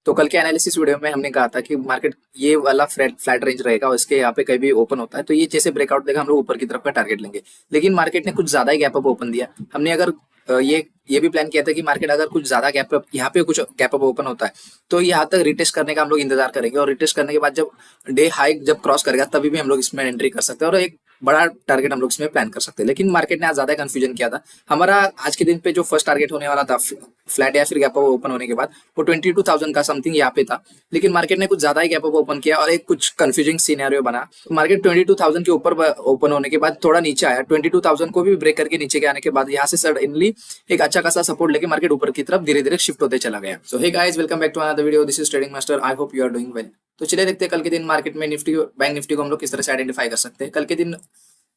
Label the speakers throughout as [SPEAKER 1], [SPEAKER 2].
[SPEAKER 1] तो कल के एनालिसिस वीडियो में हमने कहा था कि मार्केट ये वाला फ्लैट फ्लैट रेंज रहेगा और इसके यहाँ पे कहीं भी ओपन होता है तो ये जैसे ब्रेकआउट देगा हम लोग ऊपर की तरफ का टारगेट लेंगे। लेकिन मार्केट ने कुछ ज्यादा ही गैप अप ओपन दिया। हमने अगर ये भी प्लान किया था कि मार्केट अगर कुछ ज्यादा गैप अप यहाँ पे कुछ गैप अप ओपन होता है तो यहाँ तक रिटेस्ट करने का हम लोग इंतजार करेंगे और रिटेस्ट करने के बाद जब डे हाई जब क्रॉस करेगा तभी भी हम लोग इसमें एंट्री कर सकते हैं और एक बड़ा टारगेट हम लोग इसमें प्लान कर सकते हैं। लेकिन मार्केट ने आज ज्यादा कंफ्यूजन किया था। हमारा आज के दिन पे जो फर्स्ट टारगेट होने वाला था फ्लैट या फिर गैप अप ओपन होने के बाद वो 22,000 का समथिंग यहाँ पे था। लेकिन मार्केट ने कुछ ज्यादा ही गैप अप ओपन किया और एक कुछ कंफ्यूजिंग सिनेरियो बना। तो मार्केट 22,000 के ऊपर ओपन होने के बाद थोड़ा नीचे आया। 22,000 को भी ब्रेक करके नीचे के आने के बाद यहाँ से सडनली एक अच्छा खासा सपोर्ट लेके मार्केट ऊपर की तरफ धीरे धीरे शिफ्ट होते चला गया। So hey guys, welcome back to another video. This is trading master. I hope you are doing well. तो चलिए देखते हैं कल के दिन मार्केट में निफ्टी बैंक निफ्टी को हम लोग किस तरह से आइडेंटिफाई कर सकते हैं। कल के दिन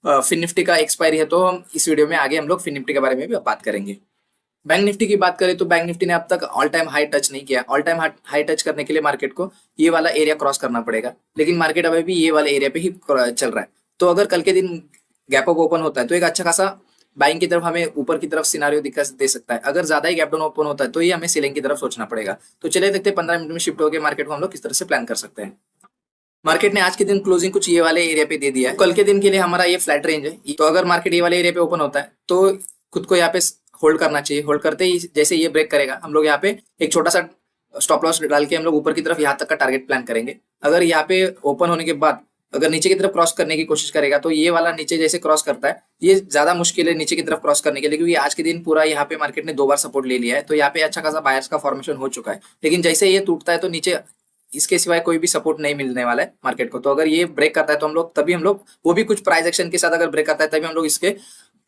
[SPEAKER 1] फिन निफ्टी का एक्सपायरी है तो हम इस वीडियो में आगे हम लोग फिन निफ्टी के बारे में भी बात करेंगे। बैंक निफ्टी की बात करें तो बैंक निफ्टी ने अब तक ऑल टाइम हाई टच नहीं किया। ऑल टाइम हाई टच करने के लिए मार्केट को ये वाला एरिया क्रॉस करना पड़ेगा। लेकिन मार्केट अभी भी ये वाले एरिया पे ही चल रहा है। तो अगर कल के दिन गैप अप ओपन होता है तो एक अच्छा खासा बाइंग की तरफ हमें ऊपर की तरफ सिनारियो दे सकता है। अगर ज्यादा ही गैप डाउन ओपन होता है तो ये हमें सेलिंग की तरफ सोचना पड़ेगा। तो चलिए देखते हैं 15 मिनट में शिफ्ट होकर मार्केट को हम लोग किस तरह से प्लान कर सकते हैं। मार्केट ने आज के दिन क्लोजिंग कुछ ये वाले एरिया पे दे दिया है। कल के दिन के लिए हमारा ये फ्लैट रेंज है। तो अगर मार्केट ये वाले एरिया पे ओपन होता है तो खुद को यहाँ पे होल्ड करना चाहिए। होल्ड करते ही जैसे ये ब्रेक करेगा हम लोग यहाँ पे एक छोटा सा स्टॉप लॉस डाल के हम लोग ऊपर की तरफ यहाँ तक का टारगेट प्लान करेंगे। अगर यहाँ पे ओपन होने के बाद अगर नीचे की तरफ क्रॉस करने की कोशिश करेगा तो ये वाला नीचे जैसे क्रॉस करता है ये ज्यादा मुश्किल है नीचे की तरफ क्रॉस करने के लिए, क्योंकि आज के दिन पूरा यहाँ पे मार्केट ने 2 बार सपोर्ट ले लिया है। तो यहाँ पे अच्छा खासा बायर्स का फॉर्मेशन हो चुका है। लेकिन जैसे ये टूटता है तो नीचे इसके सिवाय कोई भी सपोर्ट नहीं मिलने वाला है मार्केट को। तो अगर ये ब्रेक करता है तो हम लोग तभी हम लोग वो भी कुछ प्राइस एक्शन के साथ अगर ब्रेक करता है तभी हम लोग इसके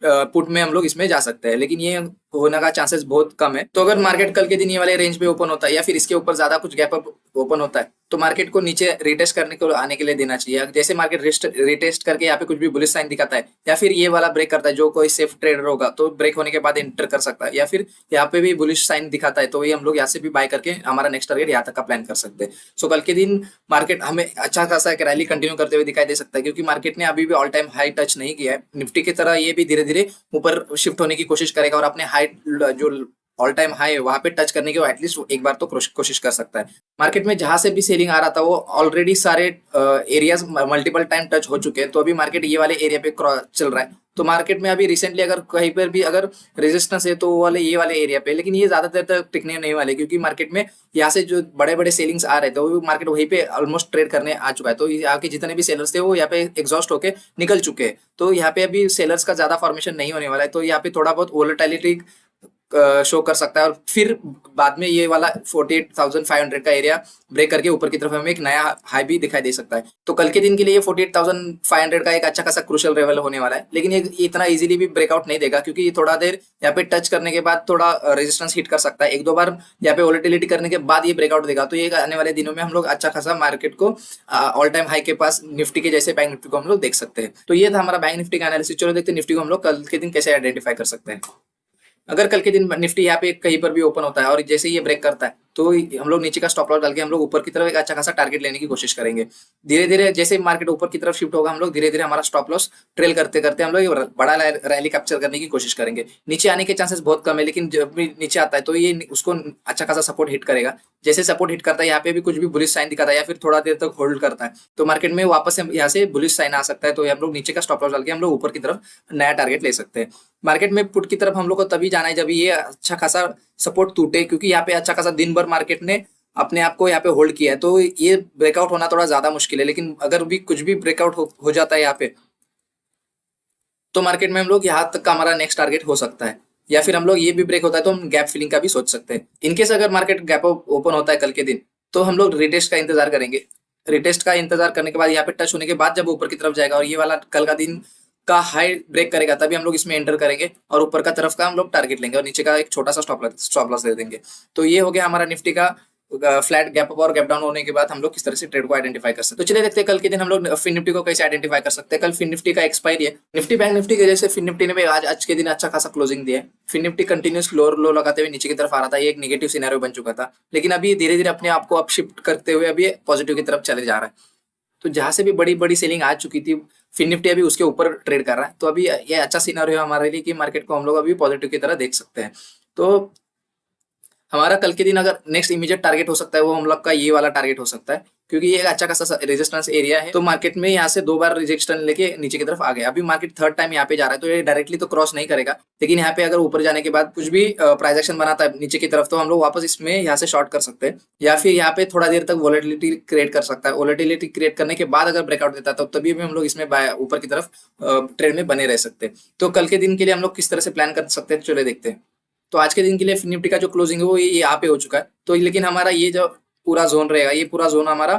[SPEAKER 1] पुट में हम लोग इसमें जा सकते हैं। लेकिन ये होने का चांसेस बहुत कम है। तो अगर मार्केट कल के दिन ये वाले रेंज पे ओपन होता है या फिर इसके ऊपर ज्यादा कुछ गैप अप ओपन होता है तो मार्केट को नीचे रिटेस्ट करने को आने के लिए देना चाहिए। जैसे मार्केट रिटेस्ट करके यहाँ पे कुछ भी बुलिश साइन दिखाता है या फिर ये वाला ब्रेक करता है, जो कोई सेफ ट्रेडर होगा तो ब्रेक होने के बाद एंटर कर सकता है, या फिर यहाँ पे भी बुलिश साइन दिखाता है तो ये हम लोग यहाँ से भी बाय करके हमारा नेक्स्ट टारगेट यहाँ तक का प्लान कर सकते हैं। सो कल के दिन मार्केट हमें अच्छा खासा एक रैली कंटिन्यू करते हुए दिखाई दे सकता है, क्योंकि मार्केट ने अभी भी ऑल टाइम हाई टच नहीं किया है। निफ्टी की तरह ये भी धीरे धीरे ऊपर शिफ्ट होने की कोशिश करेगा और अपने हाई जो ऑल टाइम हाई है वहां पे टच करने की वो एटलीस्ट एक बार तो कोशिश कर सकता है। मार्केट में जहां से भी सेलिंग आ रहा था वो ऑलरेडी सारे एरियाज मल्टीपल टाइम टच हो चुके हैं। तो अभी मार्केट ये वाले एरिया पे चल रहा है। तो मार्केट में अभी रिसेंटली अगर कहीं पर भी अगर रेजिस्टेंस है तो वो वाले ये वाले एरिया पे, लेकिन ये ज्यादा देर तक टिकने नहीं वाले, क्योंकि मार्केट में यहाँ से जो बड़े बड़े सेलिंग्स आ रहे थे वो मार्केट वहीं पे ऑलमोस्ट ट्रेड करने आ चुका है। तो यहाँ के जितने भी सेलर्स थे वो यहाँ पे एग्जॉस्ट होके निकल चुके हैं। तो यहाँ पे अभी सेलर्स का ज्यादा फॉर्मेशन नहीं होने वाला है। तो यहाँ पे थोड़ा बहुत वोलेटिलिटी शो कर सकता है और फिर बाद में ये वाला 48,500 का एरिया ब्रेक करके ऊपर की तरफ हमें एक नया हाई भी दिखाई दे सकता है। तो कल के दिन के लिए ये 48,500 का एक अच्छा खासा क्रूशियल लेवल होने वाला है। लेकिन ये इतना इजीली भी ब्रेकआउट नहीं देगा, क्योंकि थोड़ा देर यहाँ पे टच करने के बाद थोड़ा रेजिस्टेंस हिट कर सकता है। एक दो बार यहाँ पे वोलेटिलिटी करने के बाद ये ब्रेकआउट देगा। तो ये आने वाले दिनों में हम लोग अच्छा खासा मार्केट को ऑल टाइम हाई के पास निफ्टी के जैसे बैंक निफ्टी को हम लोग देख सकते हैं। तो ये था हमारा बैंक निफ्टी का एनालिसिस। चलो देखते हैं निफ्टी को हम लोग कल के दिन कैसे आइडेंटिफाई कर सकते हैं। अगर कल के दिन निफ्टी यहाँ पे कहीं पर भी ओपन होता है और जैसे ये ब्रेक करता है तो हम लोग नीचे का स्टॉप लॉस डाल के हम लोग ऊपर की तरफ एक अच्छा खासा टारगेट लेने की कोशिश करेंगे। धीरे धीरे जैसे मार्केट ऊपर की तरफ शिफ्ट होगा हम लोग धीरे धीरे हमारा स्टॉप लॉस ट्रेल करते करते हम लोग बड़ा रैली कैप्चर करने की कोशिश करेंगे। नीचे आने के चांसेस बहुत कम है, लेकिन जब भी नीचे आता है तो ये उसको अच्छा खासा सपोर्ट हिट करेगा। जैसे सपोर्ट हिट करता है यहाँ पे भी कुछ भी बुलिश साइन दिखाता है या फिर थोड़ा देर तक होल्ड करता है तो मार्केट में वापस यहाँ से बुलिश साइन आ सकता है। तो हम लोग नीचे का स्टॉप लॉस डाल के हम लोग ऊपर की तरफ नया टारगेट ले सकते हैं। मार्केट में पुट की तरफ हम लोग को तभी जाना है जब ये अच्छा खासा सपोर्ट टूटे, क्योंकि यहाँ पे अच्छा खासा दिन भर मार्केट ने अपने आप को यहाँ पे होल्ड किया है। तो ये ब्रेकआउट होना थोड़ा ज्यादा मुश्किल है। लेकिन अगर भी कुछ भी ब्रेकआउट हो जाता है यहाँ पे तो मार्केट में हम लोग यहाँ तक का हमारा नेक्स्ट टारगेट हो सकता है, या फिर हम लोग ये भी ब्रेक होता है तो हम गैप फिलिंग का भी सोच सकते हैं। इनकेस अगर मार्केट गैप ओपन होता है कल के दिन तो हम लोग रिटेस्ट का इंतजार करेंगे। रिटेस्ट का इंतजार करने के बाद यहाँ पे टच होने के बाद जब ऊपर की तरफ जाएगा और ये वाला कल का दिन का हाई ब्रेक करेगा तभी हम लोग इसमें एंटर करेंगे और ऊपर का तरफ का हम लोग टारगेट लेंगे और नीचे का एक छोटा सा स्टॉप लॉस दे देंगे। तो ये हो गया हमारा निफ्टी का फ्लैट गैप अप और गैप डाउन होने के बाद हम लोग किस तरह से ट्रेड को आइडेंटिफाई कर सकते हैं। तो चलिए देखते हैं कल के दिन हम लोग फिन निफ्टी को कैसे आइडेंटिफाई कर सकते हैं। कल फिन निफ्टी का एक्सपायरी है। निफ्टी बैंक निफ्टी के जैसे फिन निफ्टी ने भी आज के दिन अच्छा खासा क्लोजिंग दिया है। FinNifty continues lower low लगाते हुए नीचे की तरफ आ रहा था, ये एक नेगेटिव सिनेरियो बन चुका था। लेकिन अभी धीरे धीरे अपने आप को अप शिफ्ट करते हुए अभी पॉजिटिव की तरफ चले जा रहा है। तो जहां से भी बड़ी बड़ी सेलिंग आ चुकी थी फिन निफ्टी अभी उसके ऊपर ट्रेड कर रहा है। तो अभी ये अच्छा सिनेरियो है हमारे लिए कि मार्केट को हम लोग अभी पॉजिटिव की तरह देख सकते हैं। तो हमारा कल के दिन अगर नेक्स्ट इमीडिएट टारगेट हो सकता है वो हम लोग का ये वाला टारगेट हो सकता है, क्योंकि ये एक अच्छा खासा रेजिस्टेंस एरिया है। तो मार्केट में यहाँ से 2 बार रिजेक्शन लेके नीचे की तरफ आ गया। अभी मार्केट थर्ड टाइम यहाँ पे जा रहा है, तो ये डायरेक्टली तो क्रॉस नहीं करेगा, लेकिन यहाँ पे अगर ऊपर जाने के बाद कुछ भी प्राइस एक्शन बनाता है नीचे की तरफ, तो हम लोग वापस इसमें यहाँ से शॉर्ट कर सकते हैं, या फिर यहाँ पे थोड़ा देर तक वॉलेटिलिटी क्रिएट कर सकता है। वॉलेटिलिटी क्रिएट करने के बाद अगर ब्रेकआउट देता है तो तभी भी हम लोग इसमें ऊपर की तरफ ट्रेड में बने रह सकते हैं। तो कल के दिन के लिए हम लोग किस तरह से प्लान कर सकते हैं, चलिए देखते हैं। तो आज के दिन के लिए निफ्टी का जो क्लोजिंग है वो ये यहाँ पे हो चुका है। तो लेकिन हमारा ये जो पूरा जोन रहेगा, ये पूरा जोन हमारा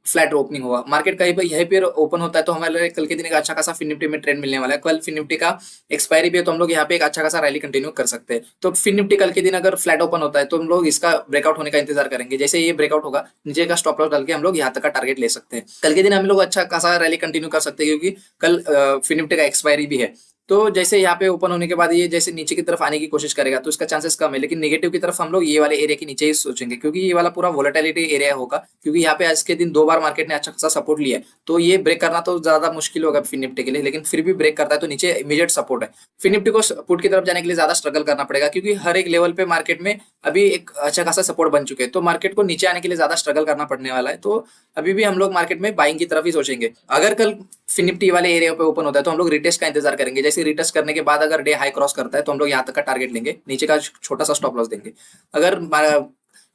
[SPEAKER 1] फ्लैट ओपनिंग होगा। मार्केट कहीं पर यहीं पे ओपन होता है तो हमारे कल के दिन एक अच्छा खासा फिन निफ्टी में ट्रेंड मिलने वाला है। कल फिन निफ्टी का एक्सपायरी भी है, तो हम लोग यहाँ पे एक अच्छा खासा रैली कंटिन्यू कर सकते हैं। तो फिन निफ्टी कल के दिन अगर फ्लैट ओपन होता है तो हम लोग इसका ब्रेकआउट होने का इंतजार करेंगे। जैसे ये ब्रेकआउट होगा, नीचे का स्टॉप लॉस डाल के हम लोग यहाँ तक का टारगेट ले सकते हैं। कल के दिन हम लोग अच्छा खासा रैली कंटिन्यू कर सकते हैं, क्योंकि कल फिन निफ्टी का एक्सपायरी भी है। तो जैसे यहाँ पे ओपन होने के बाद ये जैसे नीचे की तरफ आने की कोशिश करेगा तो इसका चांसेस कम है, लेकिन नेगेटिव की तरफ हम लोग ये वाले एरिया के नीचे ही सोचेंगे, क्योंकि ये वाला पूरा वोलेटिलिटी एरिया होगा। क्योंकि यहाँ पे आज के दिन 2 बार मार्केट ने अच्छा खासा सपोर्ट लिया है, तो ये ब्रेक करना तो ज्यादा मुश्किल होगा फिन निफ्टी के लिए, लेकिन फिर भी ब्रेक करता है तो नीचे इमीडिएट सपोर्ट है। फिन निफ्टी को पुट की तरफ जाने के लिए ज्यादा स्ट्रगल करना पड़ेगा, क्योंकि हर एक लेवल पे मार्केट में अभी एक अच्छा खासा सपोर्ट बन चुके हैं। तो मार्केट को नीचे आने के लिए ज्यादा स्ट्रगल करना पड़ने वाला है। तो अभी भी हम लोग मार्केट में बाइंग की तरफ ही सोचेंगे। अगर कल फिन निफ्टी वाले एरिया पे ओपन होता है तो हम लोग रिटेस्ट का इंतजार करेंगे। जैसे रिटेस्ट करने के बाद अगर डे हाई क्रॉस करता है तो हम लोग यहाँ तक का टारगेट लेंगे, नीचे का छोटा सा स्टॉप लॉस देंगे।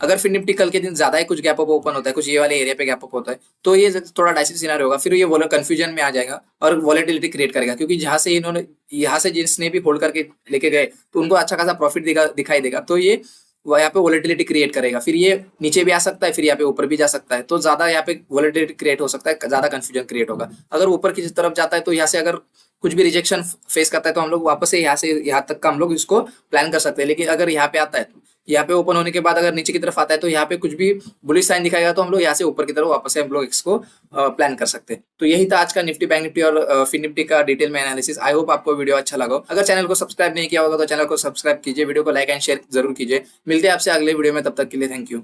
[SPEAKER 1] अगर फिर निफ्टी कल के दिन ज्यादा ही कुछ गैप अप ओपन होता है, कुछ ये वाले एरिया पे गैप अप होता है, तो ये थोड़ा डाइसी सिनेरियो होगा। फिर ये कंफ्यूजन में आ जाएगा और वॉलेटिलिटी क्रिएट करेगा, क्योंकि जहां से इन्होंने यहाँ से जिसने भी होल्ड करके लेके गए तो उनको अच्छा खासा प्रॉफिट दिखाई देगा। तो ये यहाँ पे वॉलेटिलिटी क्रिएट करेगा, फिर ये नीचे भी आ सकता है, फिर यहाँ पे ऊपर भी जा सकता है। तो ज्यादा यहाँ पे वॉलेटिलिटी क्रिएट हो सकता है, ज्यादा कंफ्यूजन क्रिएट होगा। अगर ऊपर की तरफ जाता है तो यहाँ से अगर कुछ भी रिजेक्शन फेस करता है तो हम लोग वापस से यहाँ तक का हम लोग इसको प्लान कर सकते हैं। लेकिन अगर यहाँ पे आता है, यहाँ पे ओपन होने के बाद अगर नीचे की तरफ आता है तो यहाँ पे कुछ भी बुलिश साइन दिखाएगा तो हम लोग यहाँ से ऊपर की तरफ वापस से हम लोग इसको प्लान कर सकते हैं। तो यही था आज का निफ्टी बैंक निफ्टी और फिन निफ्टी का डिटेल में एनालिसिस। आई होप आपको वीडियो अच्छा लगा। अगर चैनल को सब्सक्राइब नहीं किया होगा तो चैनल को सब्सक्राइब कीजिए, वीडियो को लाइक एंड शेयर जरूर कीजिए। मिलते हैं आपसे अगले वीडियो में, तब तक के लिए थैंक यू।